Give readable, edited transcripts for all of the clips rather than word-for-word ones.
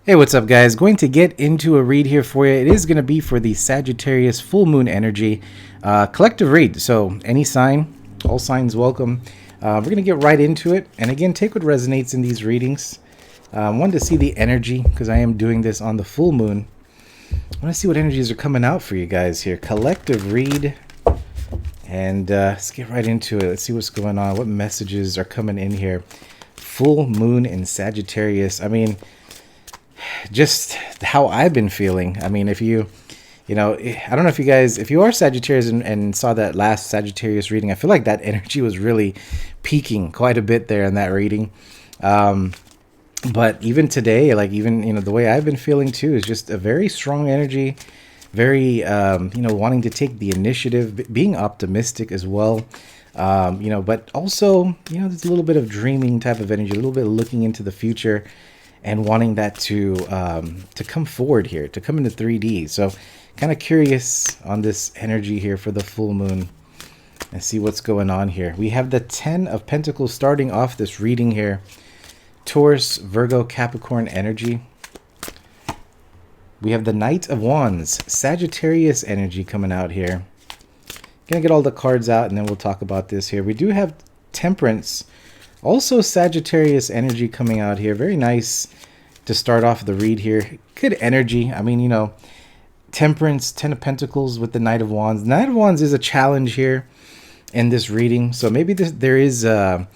Hey, what's up, guys? Going to get into a read here for you. It is going to be for the Sagittarius Full Moon energy collective read. So, any sign, all signs welcome. We're going to get right into it. And again, take what resonates in these readings. I wanted to see the energy because I am doing this on the full moon. I want to see what energies are coming out for you guys here. Collective read. And let's get right into it. Let's see what's going on. What messages are coming in here? Full moon in Sagittarius. I mean, just how I've been feeling. I mean, if you know, I don't know if you guys, if you are Sagittarius and saw that last Sagittarius reading, I feel like that energy was really peaking quite a bit there in that reading. But even today, like even, the way I've been feeling too is just a very strong energy, very, wanting to take the initiative, being optimistic as well. But also, there's a little bit of dreaming type of energy, a little bit of looking into the future and wanting that to come forward here, to come into 3D. So kind of curious on this energy here for the full moon and see what's going on here. We have the 10 of Pentacles starting off this reading here. Taurus, Virgo, Capricorn energy. We have the Knight of Wands, Sagittarius energy coming out here. Gonna get all the cards out and then we'll talk about this here. We do have Temperance, also Sagittarius energy coming out here. Very nice to start off the read here. Good energy. I mean, Temperance, 10 of Pentacles with the Knight of Wands. Knight of Wands is a challenge here in this reading. So maybe there is some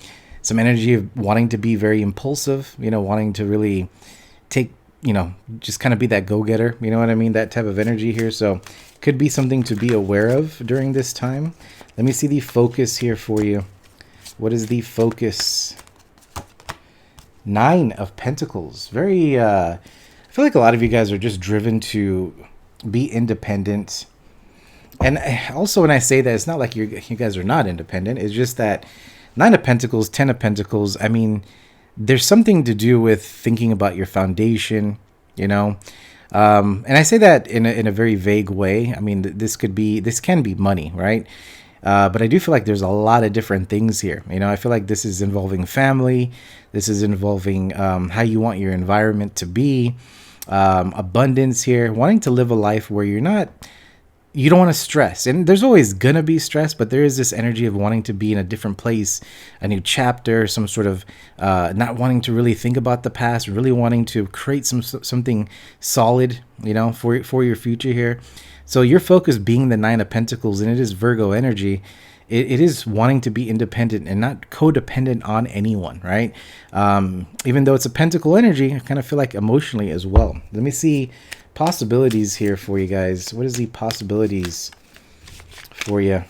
energy of wanting to be very impulsive, wanting to really take, just kind of be that go-getter. You know what I mean? That type of energy here. So could be something to be aware of during this time. Let me see the focus here for you. What is the focus? 9 of Pentacles. Very, I feel like a lot of you guys are just driven to be independent. And also when I say that, it's not like you guys are not independent. It's just that 9 of Pentacles, 10 of Pentacles, I mean, there's something to do with thinking about your foundation, and I say that in a very vague way. I mean, this can be money, right? But I do feel like there's a lot of different things here. I feel like this is involving family. This is involving how you want your environment to be. Abundance here. Wanting to live a life where you don't want to stress. And there's always going to be stress, but there is this energy of wanting to be in a different place, a new chapter, some sort of not wanting to really think about the past, really wanting to create something solid, for your future here. So your focus being the 9 of Pentacles, and it is Virgo energy, it is wanting to be independent and not codependent on anyone, right? Even though it's a Pentacle energy, I kind of feel like emotionally as well. Let me see possibilities here for you guys. What is the possibilities for you?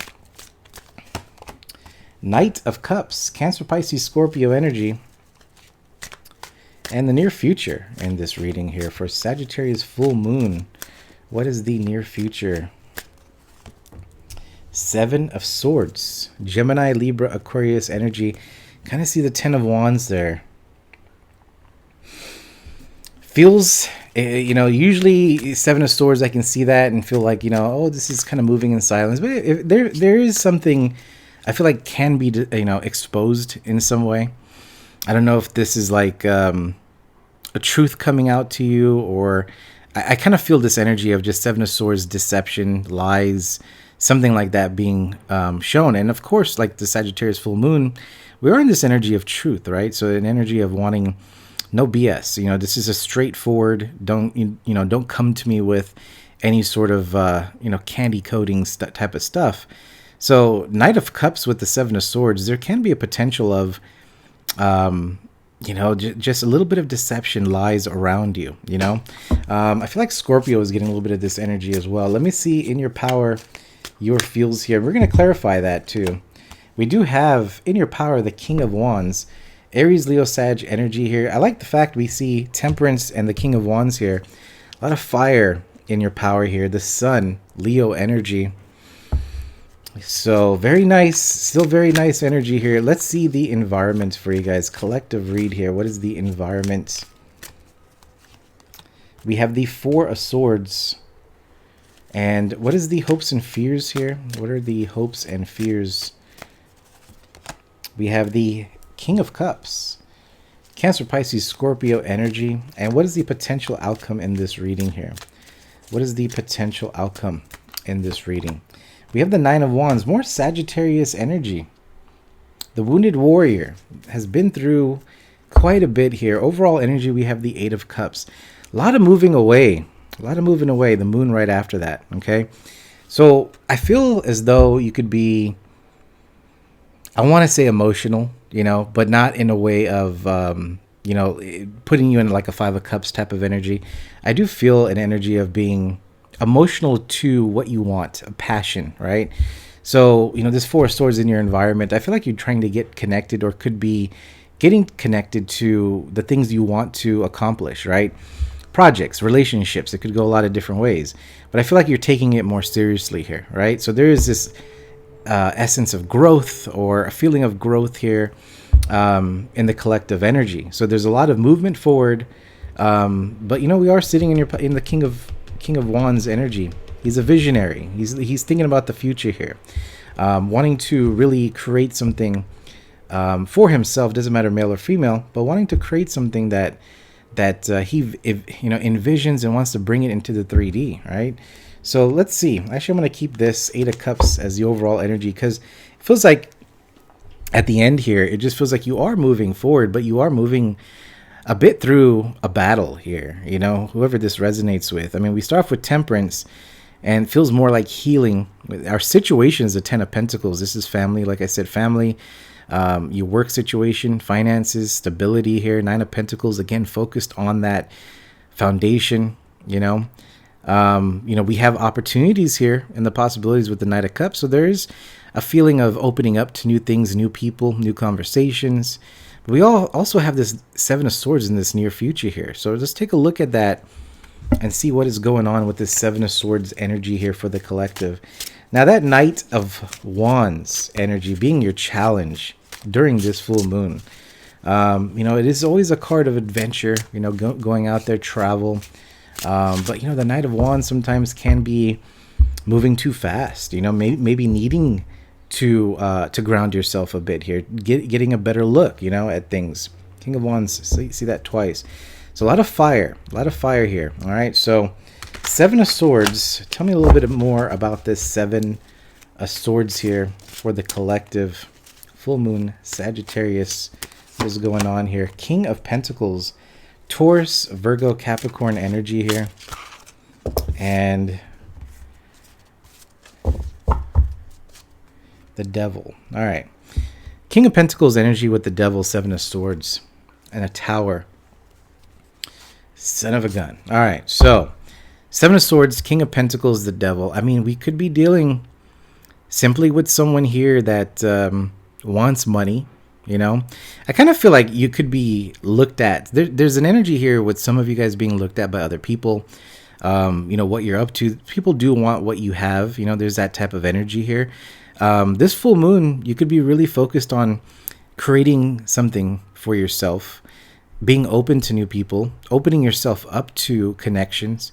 Knight of Cups, Cancer, Pisces, Scorpio energy. And the near future in this reading here for Sagittarius full moon. What is the near future? 7 of Swords, Gemini, Libra, Aquarius energy. Kind of see the 10 of Wands there. Feels, usually 7 of Swords, I can see that and feel like, this is kind of moving in silence. But there is something I feel like can be, exposed in some way. I don't know if this is like a truth coming out to you, or I kind of feel this energy of just 7 of Swords, deception, lies, something like that being shown. And of course, like the Sagittarius full moon, we are in this energy of truth, right? So an energy of wanting no BS. This is a straightforward, don't come to me with any sort of, candy coating type of stuff. So Knight of Cups with the 7 of Swords, there can be a potential of, just a little bit of deception, lies around you, I feel like Scorpio is getting a little bit of this energy as well. Let me see in your power, your feels here. We're going to clarify that too. We do have in your power the King of Wands, Aries, Leo, Sag energy here. I like the fact we see Temperance and the King of Wands here. A lot of fire in your power here. The Sun, Leo energy. So very nice, still very nice energy here. Let's see the environment for you guys. Collective read here. What is the environment? We have the 4 of Swords. And what is the hopes and fears here? What are the hopes and fears? We have the King of Cups. Cancer, Pisces, Scorpio energy. And what is the potential outcome in this reading here? What is the potential outcome in this reading? We have the Nine of Wands, more Sagittarius energy. The Wounded Warrior has been through quite a bit here. Overall energy, we have the Eight of Cups. A lot of moving away. A lot of moving away. The moon right after that, okay? So I feel as though you could be, I want to say emotional, you know, but not in a way of, you know, putting you in like a Five of Cups type of energy. I do feel an energy of being emotional to what you want, a passion, right? So, you know, this Four of Swords in your environment, I feel like you're trying to get connected or could be getting connected to the things you want to accomplish, right? Projects, relationships, it could go a lot of different ways. But I feel like you're taking it more seriously here, right? So there is this essence of growth or a feeling of growth here in the collective energy. So there's a lot of movement forward. But, you know, we are sitting in the King of Wands energy. He's a visionary. He's thinking about the future here, wanting to really create something for himself. Doesn't matter male or female, but wanting to create something that he envisions and wants to bring it into the 3D, right? So let's see. Actually, I'm going to keep this Eight of Cups as the overall energy because it feels like at the end here, it just feels like you are moving forward, but you are moving a bit through a battle here, you know, whoever this resonates with. I mean, we start off with Temperance and feels more like healing. Our situation is the Ten of Pentacles. This is family, like I said, family, your work situation, finances, stability here. Nine of Pentacles, again, focused on that foundation, you know. We have opportunities here and the possibilities with the Knight of Cups. So there's a feeling of opening up to new things, new people, new conversations. We also have this Seven of Swords in this near future here. So let's take a look at that and see what is going on with this Seven of Swords energy here for the collective. Now that Knight of Wands energy being your challenge during this full moon, it is always a card of adventure, going out there, travel. But, the Knight of Wands sometimes can be moving too fast, maybe needing to ground yourself a bit here, getting a better look, at things. King of Wands, see that twice. So a lot of fire here. All right. So Seven of Swords. Tell me a little bit more about this Seven of Swords here for the collective. Full moon, Sagittarius. What is going on here? King of Pentacles, Taurus, Virgo, Capricorn energy here. And the Devil. All right. King of Pentacles energy with the Devil, Seven of Swords, and a Tower. Son of a gun. All right. So, Seven of Swords, King of Pentacles, the Devil. I mean, we could be dealing simply with someone here that wants money. I kind of feel like you could be looked at. There's an energy here with some of you guys being looked at by other people. What you're up to. People do want what you have. There's that type of energy here. This full moon, you could be really focused on creating something for yourself, being open to new people, opening yourself up to connections.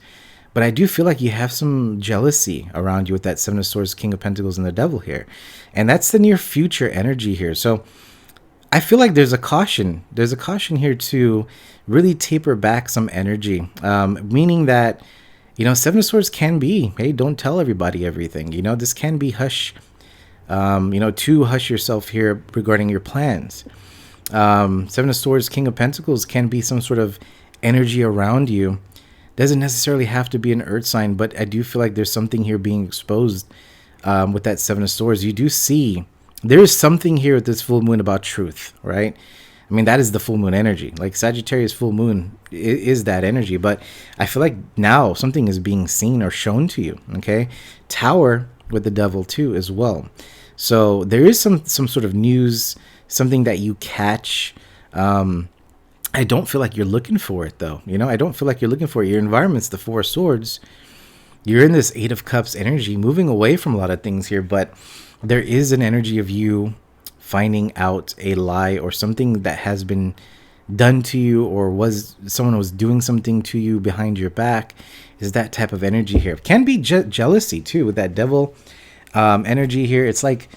But I do feel like you have some jealousy around you with that Seven of Swords, King of Pentacles, and the Devil here. And that's the near future energy here. So I feel like there's a caution. There's a caution here to really taper back some energy, meaning that, Seven of Swords can be, hey, don't tell everybody everything. This can be hush, to hush yourself here regarding your plans. Seven of Swords, King of Pentacles can be some sort of energy around you. Doesn't necessarily have to be an earth sign, but I do feel like there's something here being exposed with that Seven of Swords. You do see there is something here with this full moon about truth, right? I mean, that is the full moon energy. Like Sagittarius full moon is that energy, but I feel like now something is being seen or shown to you, okay? Tower with the Devil too as well. So there is some sort of news, something that you catch. I don't feel like you're looking for it though. I don't feel like you're looking for it. Your environment's the Four of Swords. You're in this Eight of Cups energy, moving away from a lot of things here, but there is an energy of you finding out a lie or something that has been done to you, or someone was doing something to you behind your back. Is that type of energy here. Can be jealousy too with that Devil energy here. It's like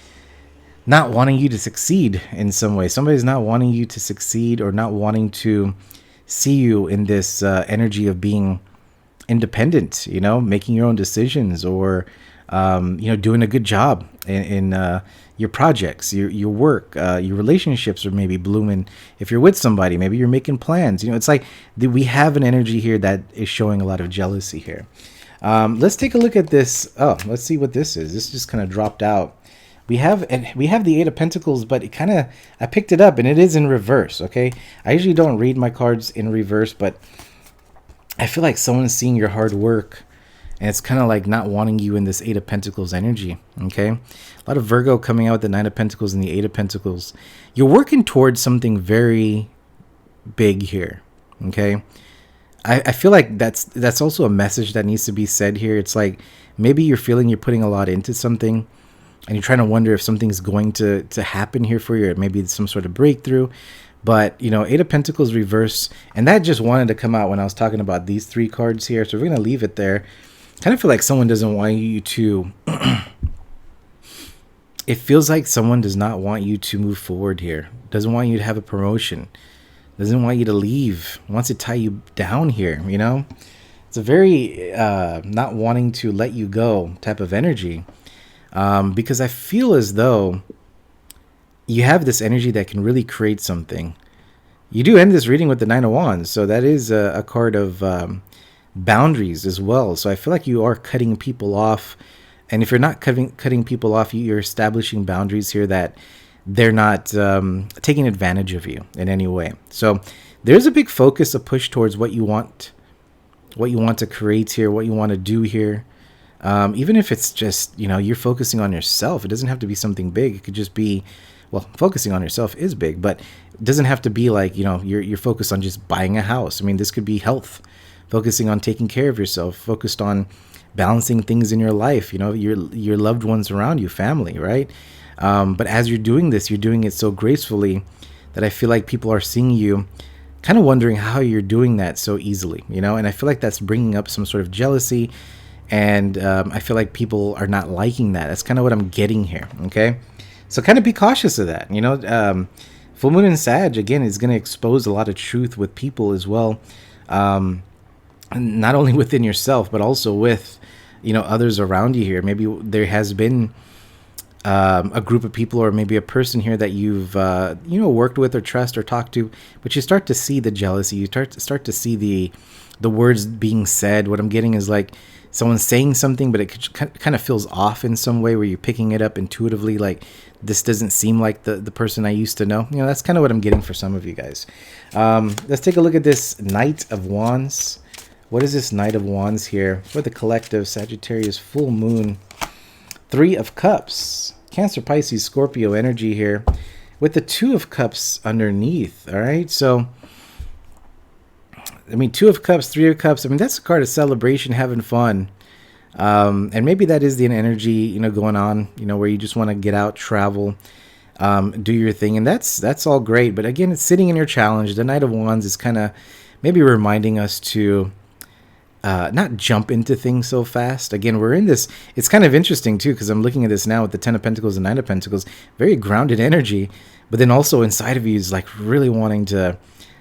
not wanting you to succeed in some way. Somebody's not wanting you to succeed, or not wanting to see you in this energy of being independent, making your own decisions, or doing a good job in your projects, your work, your relationships are maybe blooming. If you're with somebody, maybe you're making plans. It's like we have an energy here that is showing a lot of jealousy here. Let's take a look at this. Oh, let's see what this is. This just kind of dropped out. We have the Eight of Pentacles, but I picked it up and it is in reverse. Okay, I usually don't read my cards in reverse, but I feel like someone's seeing your hard work, and it's kind of like not wanting you in this Eight of Pentacles energy. Okay, a lot of Virgo coming out with the Nine of Pentacles and the Eight of Pentacles. You're working towards something very big here. Okay, I feel like that's also a message that needs to be said here. It's like maybe you're feeling you're putting a lot into something, and you're trying to wonder if something's going to happen here for you, or maybe some sort of breakthrough. But, Eight of Pentacles reverse, and that just wanted to come out when I was talking about these three cards here. So we're going to leave it there. Kind of feel like someone doesn't want you to... It feels like someone does not want you to move forward here. Doesn't want you to have a promotion. Doesn't want you to leave. Wants to tie you down here, It's a very not wanting to let you go type of energy. Because I feel as though you have this energy that can really create something. You do end this reading with the Nine of Wands, so that is a card of boundaries as well. So I feel like you are cutting people off, and if you're not cutting people off, you're establishing boundaries here that they're not taking advantage of you in any way. So there's a big focus, a push towards what you want to create here, what you want to do here. Even if it's just, you're focusing on yourself, it doesn't have to be something big. It could just be, well, focusing on yourself is big, but it doesn't have to be like, you're focused on just buying a house. I mean, this could be health, focusing on taking care of yourself, focused on balancing things in your life, your loved ones around you, family, right? But as you're doing this, you're doing it so gracefully that I feel like people are seeing you kind of wondering how you're doing that so easily, and I feel like that's bringing up some sort of jealousy. And I feel like people are not liking that. That's kind of what I'm getting here, okay? So kind of be cautious of that, Full Moon in Sag, again, is going to expose a lot of truth with people as well. Not only within yourself, but also with, others around you here. Maybe there has been a group of people, or maybe a person here that you've, worked with or trust or talked to, but you start to see the jealousy. You start to see the words being said. What I'm getting is like, someone's saying something, but it kind of feels off in some way, where you're picking it up intuitively, like this doesn't seem like the person I used to know. That's kind of what I'm getting for some of you guys. Let's take a look at this Knight of Wands. What is this Knight of Wands here for the collective? Sagittarius Full Moon, Three of Cups, Cancer, Pisces, Scorpio energy here, with the Two of Cups underneath. All right, so Two of Cups, Three of Cups. That's a card of celebration, having fun. And maybe that is the energy, going on, where you just want to get out, travel, do your thing. And that's all great. But again, it's sitting in your challenge. The Knight of Wands is kind of maybe reminding us to not jump into things so fast. Again, we're in this. It's kind of interesting, too, because I'm looking at this now with the Ten of Pentacles and Nine of Pentacles. Very grounded energy. But then also inside of you is like really wanting to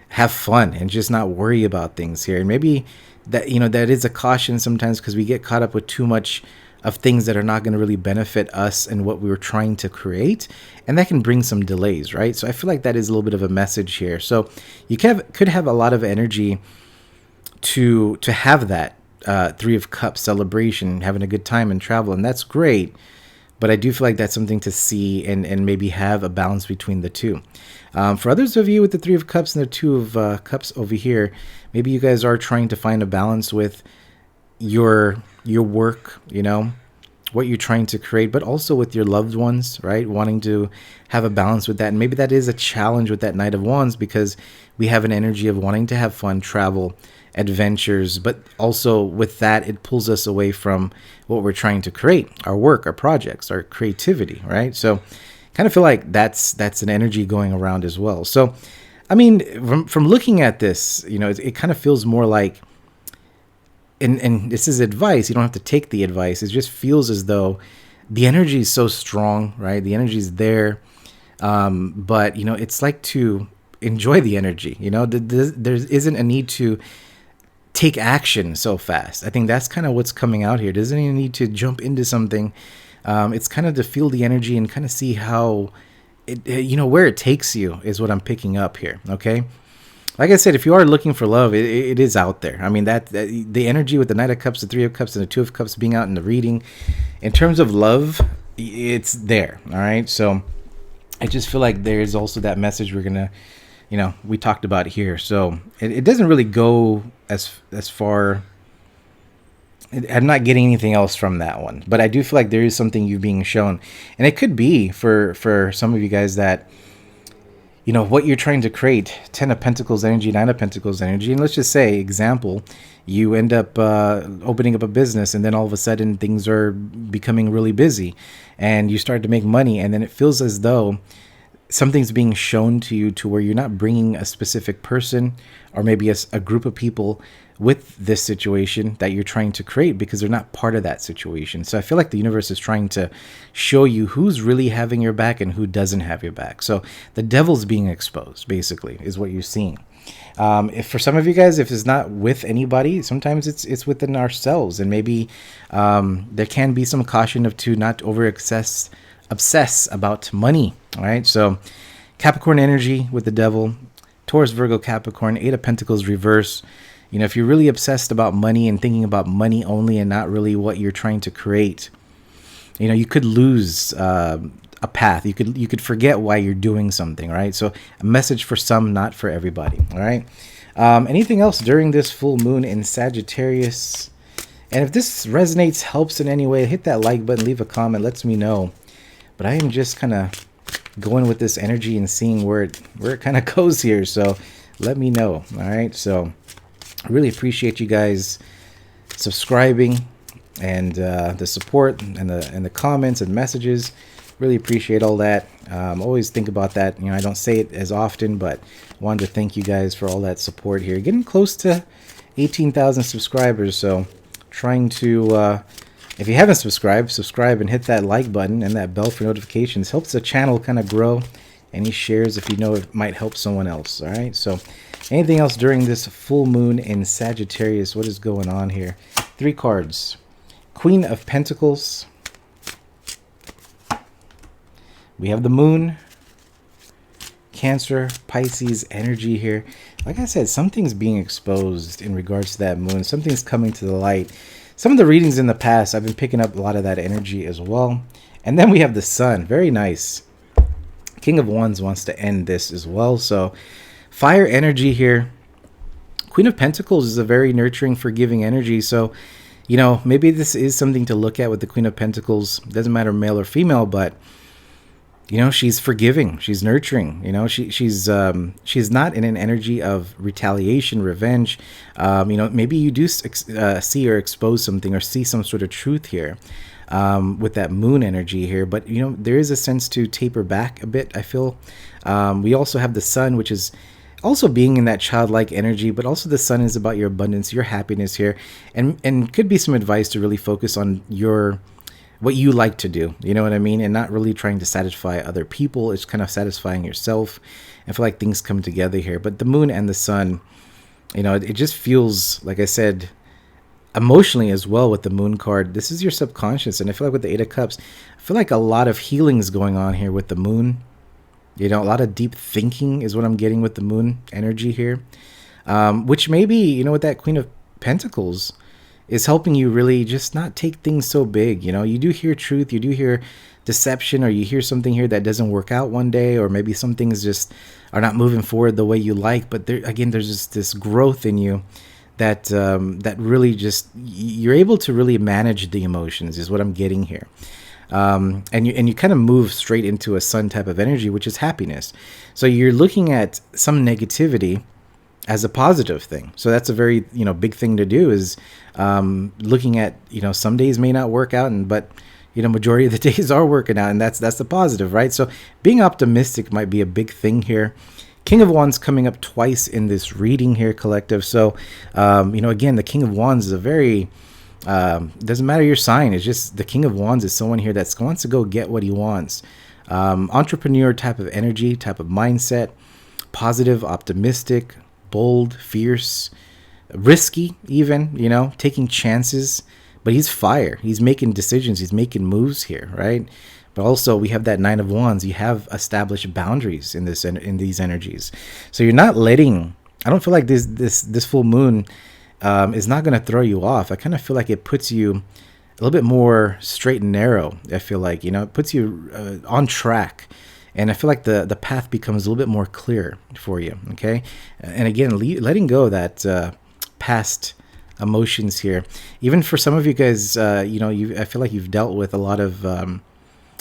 have fun and just not worry about things here. And maybe that, that is a caution sometimes, because we get caught up with too much of things that are not going to really benefit us and what we were trying to create. And that can bring some delays, right? So I feel like that is a little bit of a message here. So you could have a lot of energy to have that Three of Cups celebration, having a good time and travel. And that's great. But I do feel like that's something to see and maybe have a balance between the two. For others of you with the Three of Cups and the Two of Cups over here, maybe you guys are trying to find a balance with your work, what you're trying to create, but also with your loved ones, right? Wanting to have a balance with that. And maybe that is a challenge with that Knight of Wands, because we have an energy of wanting to have fun, travel, adventures, but also with that, it pulls us away from what we're trying to create, our work, our projects, our creativity, right? So kind of feel like that's an energy going around as well. So, from looking at this, it kind of feels more like, and this is advice, you don't have to take the advice, it just feels as though the energy is so strong, right? The energy is there. But it's like to enjoy the energy. There isn't a need to take action so fast. I think that's kind of what's coming out here. Doesn't even need to jump into something. It's kind of to feel the energy and kind of see how where it takes you is what I'm picking up here. Okay. Like I said, if you are looking for love, it is out there. I mean, that the energy with the Knight of Cups, the Three of Cups, and the Two of Cups being out in the reading, in terms of love, it's there. All right. So I just feel like there's also that message we're going to, we talked about here. So it doesn't really go as far. I'm not getting anything else from that one, but I do feel like there is something you being shown, and it could be for some of you guys that, what you're trying to create. 10 of Pentacles energy, 9 of Pentacles energy, and let's just say, example, you end up opening up a business, and then all of a sudden things are becoming really busy, and you start to make money, and then it feels as though something's being shown to you to where you're not bringing a specific person or maybe a group of people with this situation that you're trying to create, because they're not part of that situation. So I feel like the universe is trying to show you who's really having your back and who doesn't have your back. So the devil's being exposed, basically, is what you're seeing. If for some of you guys, if it's not with anybody, sometimes it's within ourselves, and maybe there can be some caution to not obsess about money. All right. So Capricorn energy with the devil, Taurus, Virgo, Capricorn, 8 of Pentacles reverse. If you're really obsessed about money and thinking about money only and not really what you're trying to create, you could lose a path. You could forget why you're doing something, right? So a message for some, not for everybody. All right. Anything else during this full moon in Sagittarius? And if this resonates, helps in any way, hit that like button, leave a comment, lets me know. But I am just kind of going with this energy and seeing where it kind of goes here. So let me know. All right. So I really appreciate you guys subscribing and the support and the comments and messages. Really appreciate all that. Always think about that. I don't say it as often, but wanted to thank you guys for all that support here. Getting close to 18,000 subscribers. So trying to, if you haven't subscribe and hit that like button and that bell for notifications. Helps the channel kind of grow. Any shares if you know it might help someone else. All right. So anything else during this full moon in Sagittarius? What is going on here? 3 cards. Queen of Pentacles. We have the moon. Cancer, Pisces energy here. Like I said, something's being exposed in regards to that moon. Something's coming to the light. Some of the readings in the past, I've been picking up a lot of that energy as well. And then we have the sun. Very nice. King of Wands wants to end this as well. So fire energy here. Queen of Pentacles is a very nurturing, forgiving energy. So, maybe this is something to look at with the Queen of Pentacles. Doesn't matter male or female, but, she's forgiving. She's nurturing. She's not in an energy of retaliation, revenge. Maybe you do see or expose something or see some sort of truth here. With that moon energy here, but there is a sense to taper back a bit, I feel. We also have the sun, which is also being in that childlike energy, but also the sun is about your abundance, your happiness here, and could be some advice to really focus on what you like to do, you know what I mean, and not really trying to satisfy other people. It's kind of satisfying yourself. I feel like things come together here, but the moon and the sun, it just feels, like I said, emotionally as well with the moon card. This is your subconscious, and I feel like with the 8 of Cups, I feel like a lot of healing is going on here with the moon. A lot of deep thinking is what I'm getting with the moon energy here, which maybe with that Queen of Pentacles is helping you really just not take things so big. You do hear truth, you do hear deception, or you hear something here that doesn't work out one day, or maybe some things just are not moving forward the way you like, but there's just this growth in you that really just, you're able to really manage the emotions is what I'm getting here. And you kind of move straight into a sun type of energy, which is happiness. So you're looking at some negativity as a positive thing. So that's a very, big thing to do, is looking at, some days may not work out, but majority of the days are working out, and that's the positive, right? So being optimistic might be a big thing here. King of Wands coming up twice in this reading here, collective. So, again, the King of Wands is a very Doesn't matter your sign. It's just the King of Wands is someone here that wants to go get what he wants. Entrepreneur type of energy, type of mindset, positive, optimistic, bold, fierce, risky, even, taking chances. But he's fire. He's making decisions. He's making moves here, right? But also we have that Nine of Wands. You have established boundaries in these energies. So you're not letting. I don't feel like this full moon is not going to throw you off. I kind of feel like it puts you a little bit more straight and narrow. I feel like it puts you on track. And I feel like the path becomes a little bit more clear for you, okay? And again, letting go that past emotions here. Even for some of you guys, I feel like you've dealt with a lot of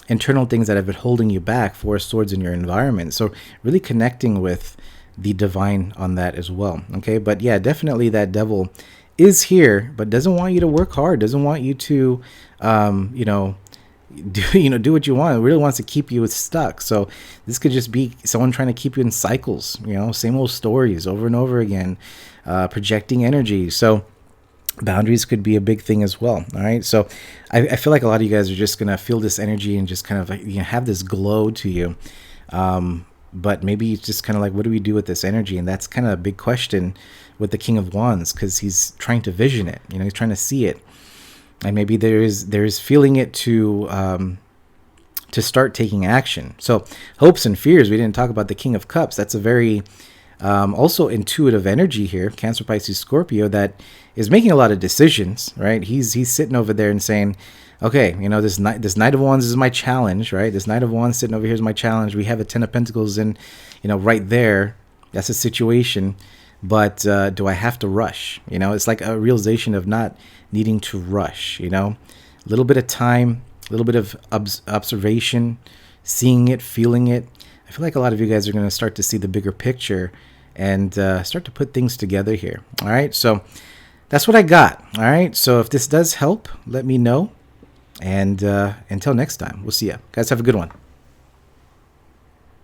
internal things that have been holding you back, Four of Swords in your environment. So really connecting with the divine on that as well, okay? But yeah, definitely that devil is here, but doesn't want you to work hard, doesn't want you to, do what you want. It really wants to keep you stuck. So this could just be someone trying to keep you in cycles, same old stories over and over again, projecting energy. So boundaries could be a big thing as well. All right. So I feel like a lot of you guys are just going to feel this energy and just kind of have this glow to you. But maybe it's just kind of like, what do we do with this energy? And that's kind of a big question with the King of Wands, because he's trying to vision it. He's trying to see it. And maybe there's feeling it to start taking action. So hopes and fears. We didn't talk about the King of Cups. That's a very also intuitive energy here. Cancer, Pisces, Scorpio, that is making a lot of decisions. Right? He's sitting over there and saying, okay, this Knight of Wands is my challenge. Right? This Knight of Wands sitting over here is my challenge. We have a Ten of Pentacles in, right there. That's a situation. But do I have to rush? It's like a realization of not needing to rush. A little bit of time, a little bit of observation, seeing it, feeling it. I feel like a lot of you guys are going to start to see the bigger picture and start to put things together here. All right, so that's what I got. All right, so if this does help, let me know. And until next time, we'll see ya. Guys, have a good one.